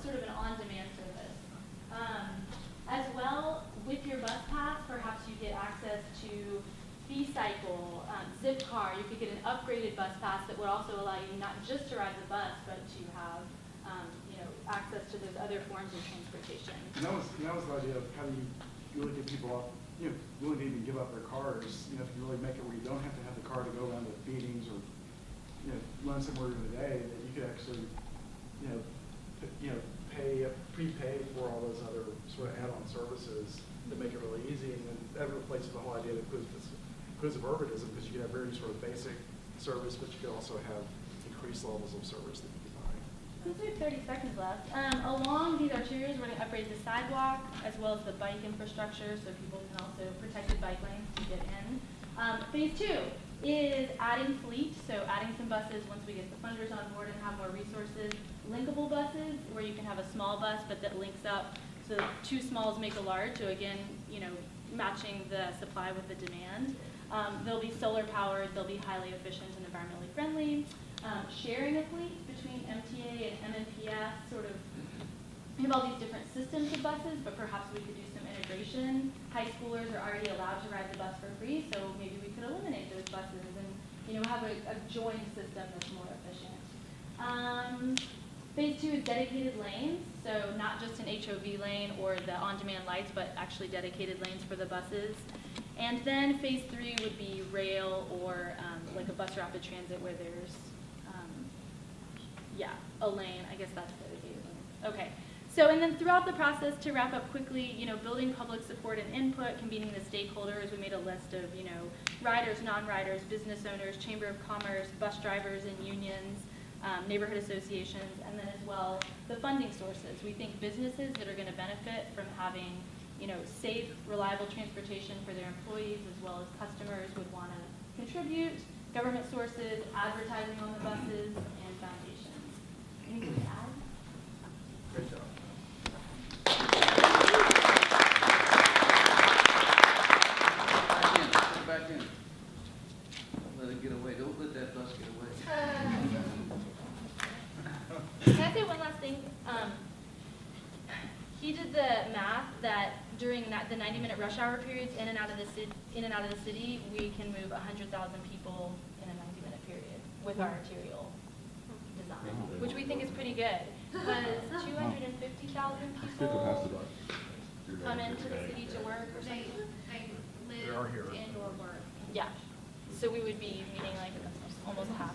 sort of an on-demand service. As well, with your bus pass, perhaps you get access to B-Cycle, Zipcar. You could get an upgraded bus pass that would also allow you not just to ride the bus, but to have access to those other forms of transportation. And that was the idea of how do you really get people off, willing to even give up their cars, if you really make it where you don't have to have the car to go around to meetings or, run somewhere during the day, that you could actually, prepay for all those other sort of add-on services that make it really easy. And then that replaces the whole idea of inclusive urbanism, because you can have very sort of basic service, but you can also have increased levels of service that you can buy. Since we have 30 seconds left, along these arterials, we're going to upgrade the sidewalk as well as the bike infrastructure, so people can also protected bike lanes to get in. Phase 2 is adding fleet, so adding some buses once we get the funders on board and have more resources. Linkable buses, where you can have a small bus but that links up, so two smalls make a large. So again, matching the supply with the demand. They'll be solar powered. They'll be highly efficient and environmentally friendly. Sharing a fleet between MTA and MNPS, sort of, we have all these different systems of buses, but perhaps we could do some integration. High schoolers are already allowed to ride the bus for free, so maybe we could eliminate those buses and have a joined system that's more efficient. Phase 2 is dedicated lanes, so not just an HOV lane or the on-demand lights, but actually dedicated lanes for the buses. And then phase 3 would be rail or like a bus rapid transit where there's a lane. I guess that's dedicated lane. Okay. So, and then throughout the process, to wrap up quickly, building public support and input, convening the stakeholders. We made a list of, riders, non-riders, business owners, chamber of commerce, bus drivers and unions, neighborhood associations, and then as well the funding sources. We think businesses that are going to benefit from having, safe, reliable transportation for their employees as well as customers would want to contribute. Government sources, advertising on the buses, and foundations. Anything to add? Great job. Sit back in. Let it get away. Don't let that bus get away. Can I say one last thing? He did the math that during the 90-minute rush hour periods in and out of the city, we can move 100,000 people in a 90-minute period with our arterial design, which we think is pretty good. Because 250,000 people come into the city to work or something. They live and or work. Yeah. So we would be meeting like almost half.